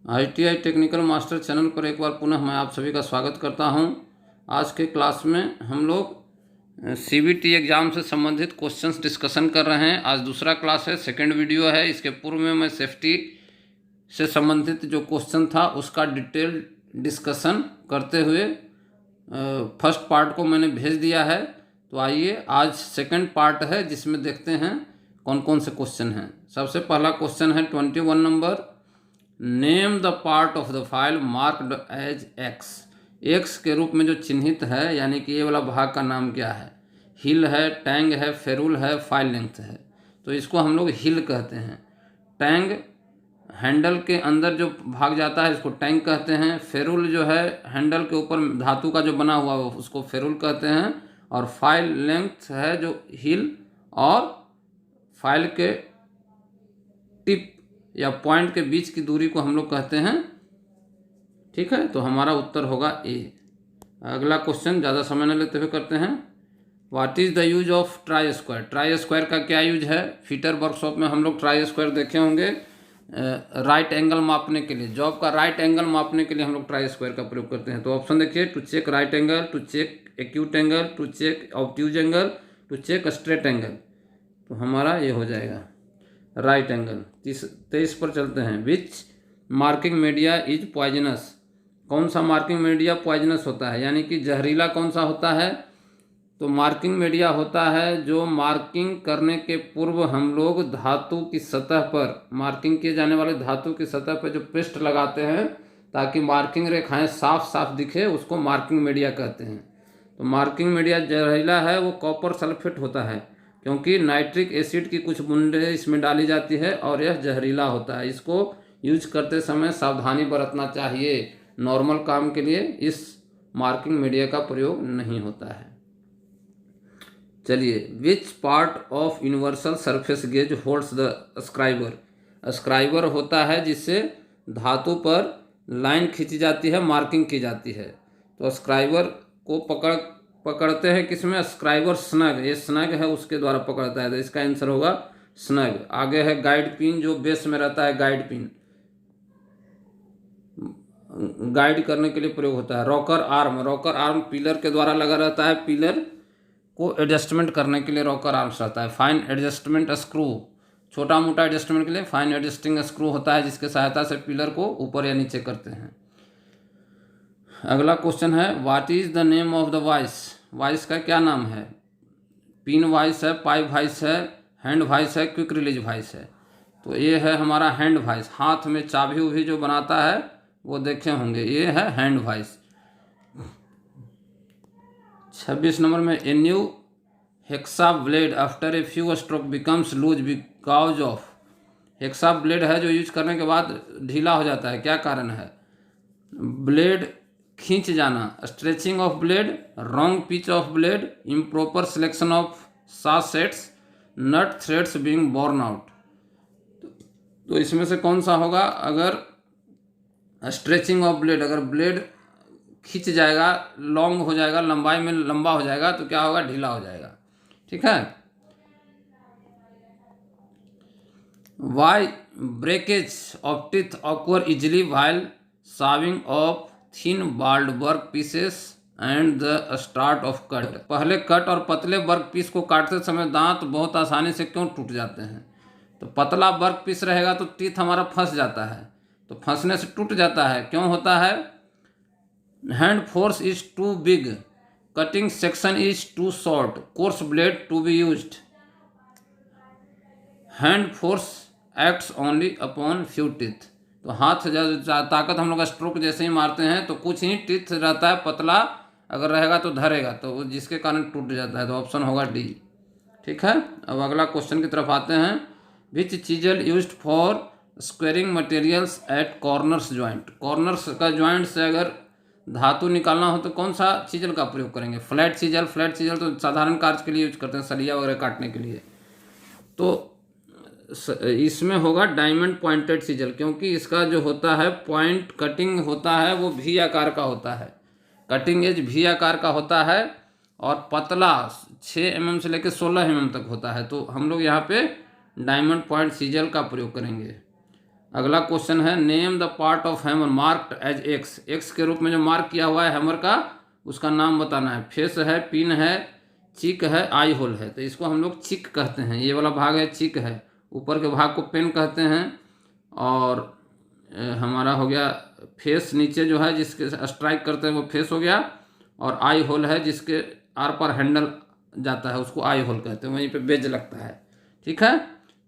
ITI technical master channel पर एक बार पुनः मैं आप सभी का स्वागत करता हूं। आज के क्लास में हम लोग CBT एग्ज़ाम से संबंधित क्वेश्चंस डिस्कशन कर रहे हैं। आज दूसरा क्लास है, सेकंड वीडियो है। इसके पूर्व में मैं सेफ्टी से संबंधित जो क्वेश्चन था उसका डिटेल डिस्कशन करते हुए फर्स्ट पार्ट को मैंने भेज दिया है। तो आइए आज सेकंड पार्ट है जिसमें देखते हैं कौन कौन से क्वेश्चन हैं। सबसे पहला क्वेश्चन है 21 number, name the part of the file marked as X. X के रूप में जो चिन्हित है, यानी कि ये वाला भाग का नाम क्या है? हिल है, टैंग है, फेरुल है, फाइल लेंथ है। तो इसको हम लोग हिल कहते हैं। टैंग हैंडल के अंदर जो भाग जाता है इसको टैंग कहते हैं। फेरुल जो है हैंडल के ऊपर धातु का जो बना हुआ है उसको फेरुल कहते हैं। और फाइल लेंथ है जो हिल और फाइल के टिप या पॉइंट के बीच की दूरी को हम लोग कहते हैं। ठीक है, तो हमारा उत्तर होगा ए। अगला क्वेश्चन ज़्यादा समय न लेते हुए करते हैं। What is the use of try square? Try square का क्या यूज है? फीटर वर्कशॉप में हम लोग ट्राई स्क्वायर देखे होंगे। राइट एंगल मापने के लिए, जॉब का राइट एंगल मापने के लिए हम लोग ट्राई स्क्वायर का प्रयोग करते हैं। तो ऑप्शन देखिए, to check right angle, to check acute angle, to check obtuse angle, to check straight angle. तो हमारा ये हो जाएगा राइट एंगल। 23 पर चलते हैं। विच मार्किंग मीडिया इज पॉइजनस? कौन सा मार्किंग मीडिया पॉइजनस होता है, यानी कि जहरीला कौन सा होता है? तो मार्किंग मीडिया होता है जो मार्किंग करने के पूर्व हम लोग धातु की सतह पर, मार्किंग किए जाने वाले धातु की सतह पर जो पेस्ट लगाते हैं ताकि मार्किंग रेखाएं साफ साफ दिखे, उसको मार्किंग मीडिया कहते हैं। तो मार्किंग मीडिया जहरीला है वो कॉपर सल्फेट होता है, क्योंकि नाइट्रिक एसिड की कुछ बूंदें इसमें डाली जाती है और यह जहरीला होता है। इसको यूज करते समय सावधानी बरतना चाहिए। नॉर्मल काम के लिए इस मार्किंग मीडिया का प्रयोग नहीं होता है। चलिए, which part of universal surface gauge holds the scriber? Scriber होता है जिससे धातु पर लाइन खींची जाती है, मार्किंग की जाती है। तो स्क्राइबर को पकड़ते हैं किसमें? स्क्राइबर स्नग, ये स्नग है उसके द्वारा पकड़ता है। तो इसका आंसर होगा स्नग। आगे है गाइड पिन, जो बेस में रहता है गाइड पिन, गाइड करने के लिए प्रयोग होता है। Rocker arm, rocker arm pillar के द्वारा लगा रहता है, पिलर को एडजस्टमेंट करने के लिए रॉकर आर्म्स रहता है। फाइन एडजस्टमेंट स्क्रू, छोटा मोटा एडजस्टमेंट के लिए फाइन एडजस्टिंग स्क्रू होता है, जिसके सहायता से पिलर को ऊपर या नीचे करते हैं। अगला क्वेश्चन है, what is the name of the vice? Vice का क्या नाम है? पिन वाइस है, पाइप वाइस है, हैंड वाइस है, क्विक रिलीज वाइस है। तो ये है हमारा हैंड वाइस। हाथ में चाबी उभी जो बनाता है वो देखे होंगे, ये है हैंड वाइस। 26 नंबर में, a new hexa blade after a few stroke becomes loose because of. Hexa blade है जो यूज करने के बाद ढीला हो जाता है, क्या कारण है? ब्लेड खींच जाना, stretching of blade, wrong pitch of blade, improper selection of saw sets, nut threads being born out. तो इसमें से कौन सा होगा? अगर स्ट्रेचिंग ऑफ ब्लेड, अगर ब्लेड खींच जाएगा, लॉन्ग हो जाएगा, लंबाई में लंबा हो जाएगा, तो क्या होगा? ढीला हो जाएगा। ठीक है। Why breakage of teeth occur easily while sawing of thin bald work pieces and the start of cut? पहले कट और पतले वर्क पीस को काटते समय दांत बहुत आसानी से क्यों टूट जाते हैं? तो पतला वर्क पीस रहेगा तो टीथ हमारा फंस जाता है, तो फंसने से टूट जाता है। क्यों होता है? Hand force is too big, cutting section is too short, coarse blade to be used. Hand force acts only upon few teeth. तो हाथ ताकत हम लोग स्ट्रोक जैसे ही मारते हैं तो कुछ ही टीथ रहता है, पतला अगर रहेगा तो धरेगा, तो जिसके कारण टूट जाता है। तो ऑप्शन होगा डी। ठीक है। अब अगला क्वेश्चन की तरफ आते हैं। Which chisel used for squaring materials at corners joint? Corners का ज्वाइंट से अगर धातु निकालना हो तो कौन सा चीजल का प्रयोग करेंगे? Flat chisel. फ्लैट चीजल तो साधारण कार्य के लिए यूज करते हैं, सलिया वगैरह काटने के लिए। तो इसमें होगा डायमंड पॉइंटेड चीजल, क्योंकि इसका जो होता है पॉइंट कटिंग होता है वो भी आकार का होता है, कटिंग एज भी आकार का होता है और पतला 6 mm से लेकर 16 mm तक होता है। तो हम लोग यहाँ पे डायमंड पॉइंट चीजल का प्रयोग करेंगे। अगला क्वेश्चन है name the part of hammer marked as X. X के रूप में जो मार्क किया हुआ है हैमर का, उसका नाम बताना है। फेस है, पिन है, चिक है, आई होल है। तो इसको हम लोग चिक कहते हैं। ये वाला भाग है चिक है। ऊपर के भाग को पेन कहते हैं। और हमारा हो गया फेस, नीचे जो है जिसके स्ट्राइक करते हैं वो फेस हो गया। और आई होल है जिसके आर पर हैंडल जाता है, उसको आई होल कहते हैं, वहीं पे बेज लगता है। ठीक है,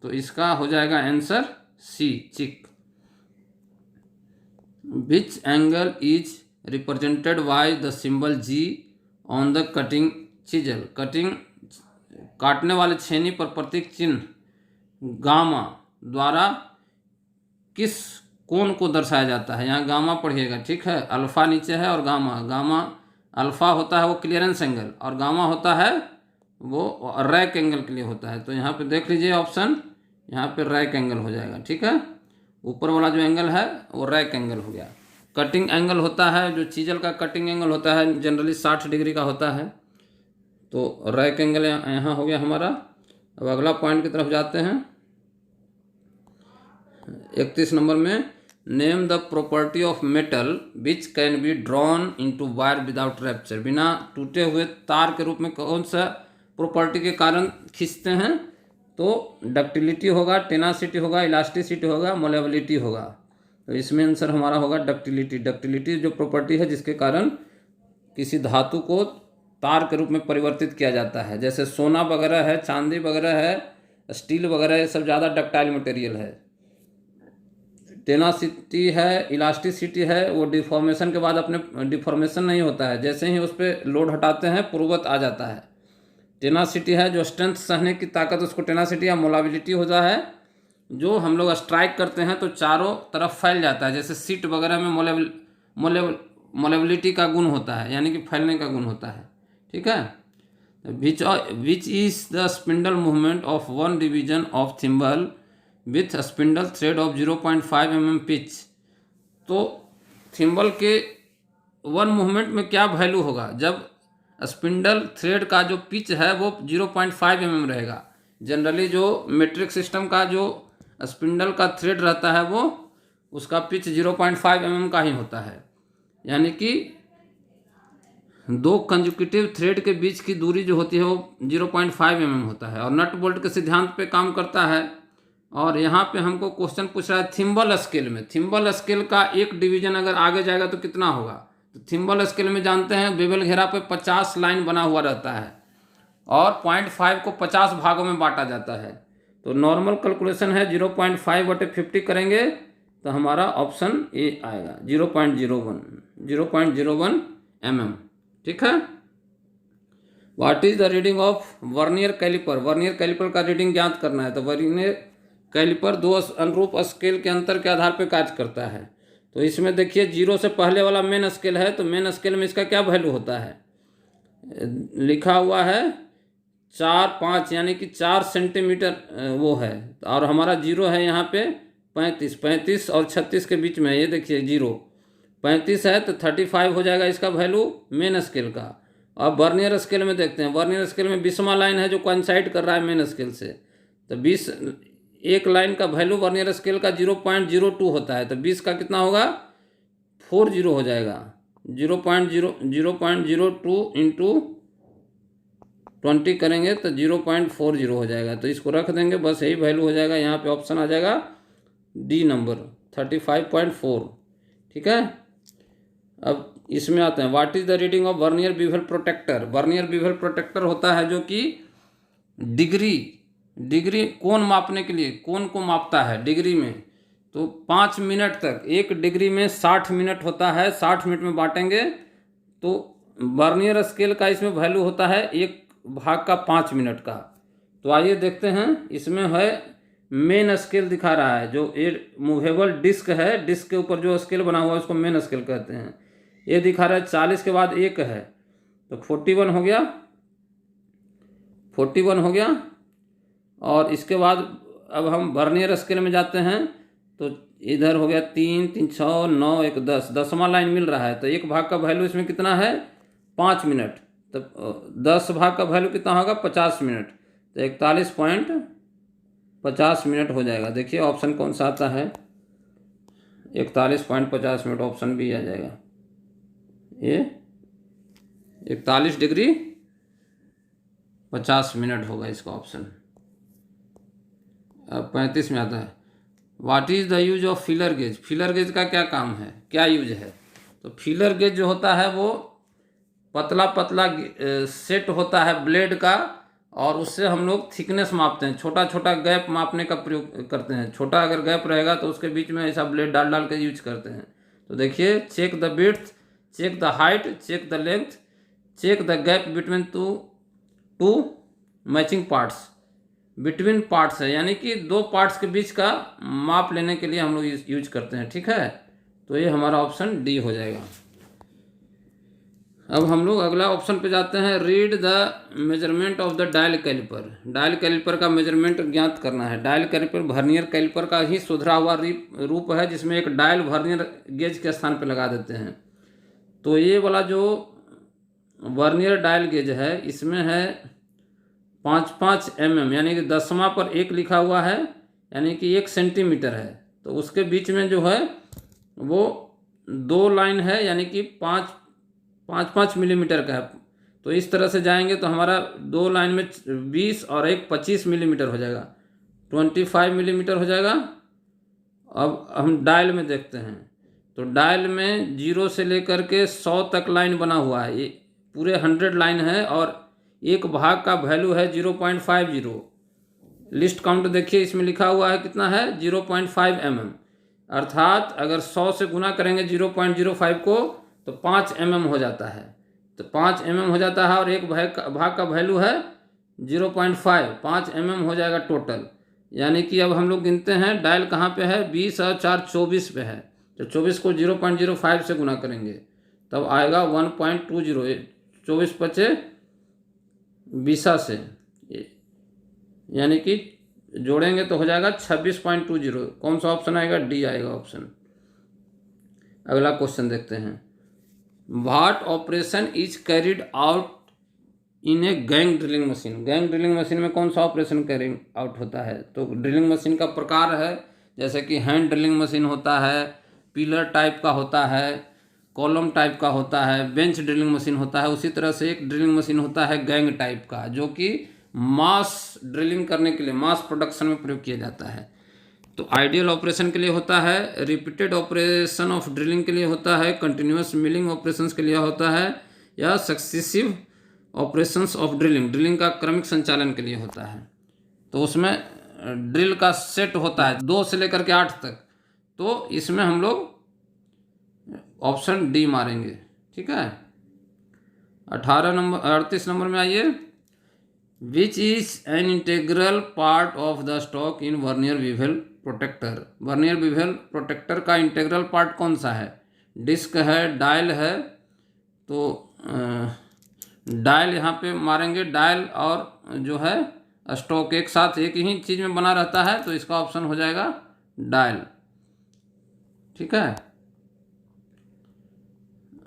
तो इसका हो जाएगा answer C, cheek. Which angle is represented by the symbol G on the cutting chisel. Cutting काटने वाले छेनी पर प्रतीक चिन्ह गामा द्वारा किस कोण को दर्शाया जाता है। यहाँ गामा पढ़िएगा, ठीक है। अल्फा नीचे है और गामा, गामा अल्फा होता है वो क्लियरेंस एंगल, और गामा होता है वो रैक एंगल के लिए होता है। तो यहाँ पे देख लीजिए ऑप्शन, यहाँ पे रैक एंगल हो जाएगा। ठीक है, ऊपर वाला जो एंगल है वो रैक एंगल हो गया। कटिंग एंगल होता है, जो चीजल का कटिंग एंगल होता है जनरली 60 डिग्री का होता है। तो रैक एंगल यहाँ हो गया हमारा। अब अगला पॉइंट की तरफ जाते हैं। 31 नंबर में name the property of metal which can be drawn into wire without rapture. बिना टूटे हुए तार के रूप में कौन सा प्रॉपर्टी के कारण खींचते हैं। तो डक्टिलिटी होगा, टेनासिटी होगा, इलास्टिसिटी होगा, मोलेबिलिटी होगा। तो इसमें आंसर हमारा होगा डक्टिलिटी। डक्टिलिटी जो प्रॉपर्टी है जिसके कारण किसी धातु को तार के रूप में परिवर्तित किया जाता है। जैसे सोना वगैरह है, चांदी वगैरह है, स्टील वगैरह, ये सब ज़्यादा डक्टाइल मटेरियल है। टेनासिटी है, इलास्टिसिटी है, वो डिफॉर्मेशन के बाद अपने डिफॉर्मेशन नहीं होता है, जैसे ही उस पर लोड हटाते हैं पूर्ववत आ जाता है। टेनासिटी है जो स्ट्रेंथ सहने की ताकत, उसको टेनासिटी या मोलाबिलिटी होता है। जो हम लोग स्ट्राइक करते हैं तो चारों तरफ फैल जाता है, जैसे सीट वगैरह में मोलेबिलिटी का गुण होता है, यानी कि फैलने का गुण होता है। ठीक है, which is the spindle movement of one division of thimble with spindle thread of 0.5 mm pitch. तो थिम्बल के वन मूवमेंट में क्या वैल्यू होगा जब स्पिंडल थ्रेड का जो पिच है वो 0.5 mm रहेगा। जनरली जो मेट्रिक सिस्टम का जो स्पिंडल का थ्रेड रहता है वो उसका पिच 0.5 mm का ही होता है, यानी कि दो कंजुकेटिव थ्रेड के बीच की दूरी जो होती है वो 0.5 mm होता है। और नट बोल्ट के सिद्धांत पे काम करता है। और यहाँ पे हमको क्वेश्चन पूछ रहा है थिम्बल स्केल में। थिम्बल स्केल का एक डिवीजन अगर आगे जाएगा तो कितना होगा। तो थिम्बल स्केल में जानते हैं बेबल घेरा पे 50 लाइन बना हुआ रहता है और 0.5 को 50 भागों में बांटा जाता है। तो नॉर्मल कैलकुलेशन है 0.5/50 करेंगे तो हमारा ऑप्शन ए आएगा 0.01 mm। ठीक है, what is the reading of vernier caliper. Vernier caliper का रीडिंग ज्ञात करना है। तो वर्नियर कैलिपर दो अनुरूप स्केल के अंतर के आधार पर कार्य करता है। तो इसमें देखिए 0 से पहले वाला मेन स्केल है, तो मेन स्केल में इसका क्या वैल्यू होता है, लिखा हुआ है 4-5 यानी कि 4 सेंटीमीटर वो है। और हमारा 0 है यहाँ पे 35 और 36 के बीच में। ये देखिए 0 35 है तो 35 हो जाएगा इसका वैल्यू मेन स्केल का। अब वर्नियर स्केल में देखते हैं। वर्नियर स्केल में 20वां लाइन है जो कोइंसाइड कर रहा है मेन स्केल से। तो 20 एक लाइन का वैल्यू वर्नियर स्केल का 0.02 होता है। तो 20 का कितना होगा 40 हो जाएगा। 0.02 इंटू 20 करेंगे तो 0.40 हो जाएगा। तो इसको रख देंगे, बस यही वैल्यू हो जाएगा। यहाँ पे ऑप्शन आ जाएगा डी नंबर 35.4। ठीक है, अब इसमें आते हैं what is the reading of vernier bevel protractor. Vernier bevel protractor होता है जो कि डिग्री कोण मापने के लिए कोण को मापता है डिग्री में। तो 5 मिनट तक, 1 डिग्री में 60 मिनट होता है, 60 मिनट में बांटेंगे तो वर्नियर स्केल का इसमें वैल्यू होता है 1 भाग का 5 मिनट का। तो आइए देखते हैं, इसमें है मेन स्केल दिखा रहा है जो ये मूवेबल डिस्क है, डिस्क के ऊपर जो स्केल बना हुआ है उसको मेन स्केल कहते हैं। ये दिखा रहा है 40 के बाद 1 है तो 41 हो गया, 41 हो गया। और इसके बाद अब हम वर्नियर स्केल में जाते हैं तो इधर हो गया 3 3 6 9 1 10, 10वां लाइन मिल रहा है। तो 1 भाग का वैल्यू इसमें कितना है 5 मिनट। तो 10 भाग का वैल्यू कितना होगा 50 मिनट। तो 41.50 मिनट हो जाएगा। देखिए ऑप्शन कौन सा आता है, 41.50 मिनट, ऑप्शन बी आ जाएगा। ये 41 डिग्री 50 मिनट होगा इसका ऑप्शन। अब 35 में आता है, what is the use of feeler gauge. Feeler gauge का क्या काम है, क्या यूज है? तो फीलर गेज जो होता है वो पतला पतला सेट होता है ब्लेड का, और उससे हम लोग थिकनेस मापते हैं, छोटा छोटा गैप मापने का प्रयोग करते हैं। छोटा अगर गैप रहेगा तो उसके बीच में ऐसा ब्लेड डाल डाल के यूज करते हैं। तो देखिए, check the width, check the height, check the length, check the gap between two matching parts. Between parts है, यानी कि दो पार्ट्स के बीच का माप लेने के लिए हम लोग यूज करते हैं। ठीक है, तो ये हमारा ऑप्शन डी हो जाएगा। अब हम लोग अगला ऑप्शन पे जाते हैं, read the measurement of the dial caliper. Dial caliper का मेजरमेंट ज्ञात करना है। डायल कैलिपर वर्नियर कैलिपर का ही सुधरा हुआ रूप है, जिसमें एक डायल वर्नियर गेज के स्थान पे लगा देते हैं। तो ये वाला जो वर्नियर डायल गेज है, इसमें है 5-5 mm, यानी कि 10वां पर 1 लिखा हुआ है, यानी कि 1 सेंटीमीटर है। तो उसके बीच में जो है वो 2 लाइन है, यानी कि 5-5 मिलीमीटर का है। तो इस तरह से जाएंगे तो हमारा 2 लाइन में 20 और 1 25 मिलीमीटर हो जाएगा, 25 मिलीमीटर हो जाएगा। अब हम डायल में देखते हैं, तो डायल में 0 से लेकर के 100 तक लाइन बना हुआ है, ये पूरे 100 लाइन है, और एक भाग का वैल्यू है 0.50। लिस्ट काउंट देखिए, इसमें लिखा हुआ है कितना है, 0.5 mm। अर्थात अगर 100 से गुना करेंगे 0.05 को तो 5 mm हो जाता है। तो 5 mm हो जाता है, और एक भाग का वैल्यू है 0.5, 5 mm हो जाएगा टोटल। यानी कि अब हम लोग गिनते हैं, डायल कहाँ पे है, 20 और 4 24 पे है। तो 24 को 0.05 से गुना करेंगे तब आएगा 1.20, 24 बचे 20 से, यानी कि जोड़ेंगे तो हो जाएगा 26.20। कौन सा ऑप्शन आएगा, डी आएगा ऑप्शन। अगला क्वेश्चन देखते हैं, what operation is carried out in a gang drilling machine. Gang drilling machine में कौन सा ऑपरेशन कैरिंग आउट होता है? तो ड्रिलिंग मशीन का प्रकार है, जैसे कि हैंड ड्रिलिंग मशीन होता है, पिलर टाइप का होता है, कॉलम टाइप का होता है, बेंच ड्रिलिंग मशीन होता है। उसी तरह से एक ड्रिलिंग मशीन होता है गैंग टाइप का, जो कि मास ड्रिलिंग करने के लिए, मास प्रोडक्शन में प्रयोग किया जाता है। तो आइडियल ऑपरेशन के लिए होता है, रिपीटेड ऑपरेशन ऑफ ड्रिलिंग के लिए होता है, कंटिन्यूस मिलिंग ऑपरेशंस के लिए होता है, या successive operations of drilling, drilling का क्रमिक संचालन के लिए होता है। तो उसमें ड्रिल का सेट होता है 2 से लेकर के 8 तक। तो इसमें हम लोग ऑप्शन डी मारेंगे। ठीक है, 38 नंबर में आइए, which is an integral part of the stock in vernier bevel protractor. Vernier bevel protractor का इंटेग्रल पार्ट कौन सा है? डिस्क है, डायल है। तो डायल यहाँ पे मारेंगे, डायल और जो है स्टॉक एक साथ एक ही चीज़ में बना रहता है, तो इसका ऑप्शन हो जाएगा डायल। ठीक है,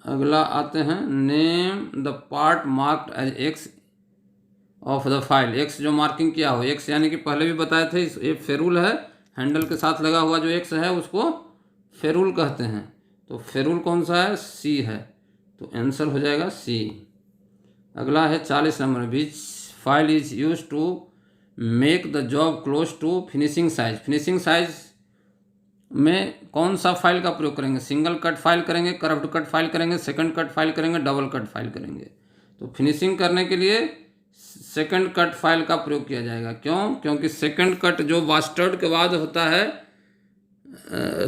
अगला आते हैं, name the part marked as X of the file. X जो मार्किंग किया हो, एक्स यानी कि पहले भी बताए थे, ये फेरूल है, हैंडल के साथ लगा हुआ जो एक्स है उसको फेरूल कहते हैं। तो फेरूल कौन सा है? सी है, तो आंसर हो जाएगा सी। अगला है 40 number, which file is use to make the job close to finishing size. Finishing size में कौन सा फाइल का प्रयोग करेंगे? सिंगल कट फाइल करेंगे, कर्व्ड कट फाइल करेंगे, सेकंड कट फाइल करेंगे, डबल कट फाइल करेंगे। तो फिनिशिंग करने के लिए सेकंड कट फाइल का प्रयोग किया जाएगा। क्यों? क्योंकि सेकंड कट जो बास्टर्ड के बाद होता है,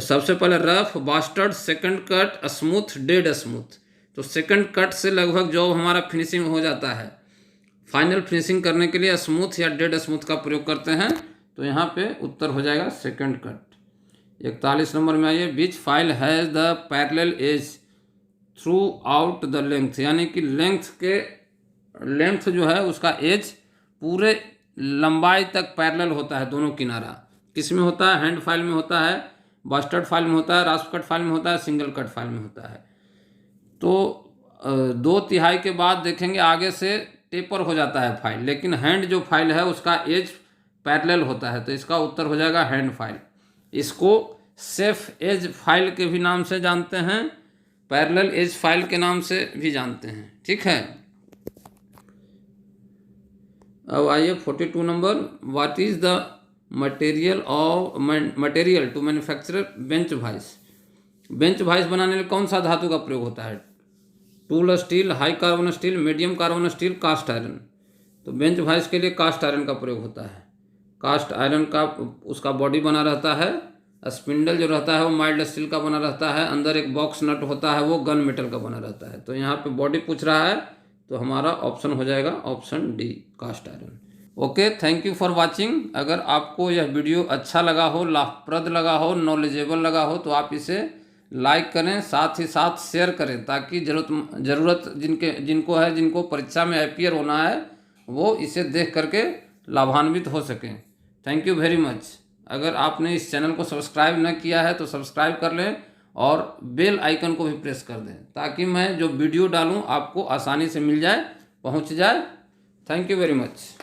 सबसे पहले rough, bastard, second cut, smooth, dead smooth. तो सेकंड कट से लगभग जो हमारा फिनिशिंग हो जाता है, फाइनल फिनिशिंग करने के लिए स्मूथ या डेड स्मूथ का प्रयोग करते हैं। तो यहाँ पे उत्तर हो जाएगा सेकंड कट। 41 नंबर में आइए, which file has the parallel edge throughout the length. यानी कि लेंथ जो है उसका एज पूरे लंबाई तक पैरेलल होता है, दोनों किनारा। किस में होता है? हैंड फाइल में होता है, बास्टर्ड फाइल में होता है, रास्प कट फाइल में होता है, सिंगल कट फाइल में होता है। तो 2/3 के बाद देखेंगे आगे से टेपर हो जाता है फाइल, लेकिन हैंड जो फाइल है उसका एज पैरेलल होता है। तो इसका उत्तर हो जाएगा हैंड फाइल। इसको सेफ एज फाइल के भी नाम से जानते हैं, पैरेलल एज फाइल के नाम से भी जानते हैं। ठीक है, अब आइए 42 number, what is the material to manufacture bench vise. Bench vise बनाने में कौन सा धातु का प्रयोग होता है? Tool steel, high carbon steel, medium carbon steel, cast iron. तो बेंच वाइस के लिए कास्ट आयरन का प्रयोग होता है। कास्ट आयरन का उसका बॉडी बना रहता है, स्पिंडल जो रहता है वो माइल्ड स्टील का बना रहता है, अंदर एक बॉक्स नट होता है वो गन मेटल का बना रहता है। तो यहाँ पे बॉडी पूछ रहा है तो हमारा ऑप्शन हो जाएगा option D, cast iron. Okay, thank you for watching. अगर आपको यह वीडियो अच्छा लगा हो, लाभप्रद लगा हो, नॉलेजेबल लगा हो तो आप इसे लाइक करें, साथ ही साथ शेयर करें, ताकि ज़रूरत जिनको परीक्षा में अपीयर होना है वो इसे देख करके लाभान्वित हो सकें। Thank you very much. अगर आपने इस चैनल को सब्सक्राइब न किया है तो सब्सक्राइब कर लें और बेल आइकन को भी प्रेस कर दें, ताकि मैं जो वीडियो डालूं आपको आसानी से मिल जाए, पहुंच जाए। Thank you very much.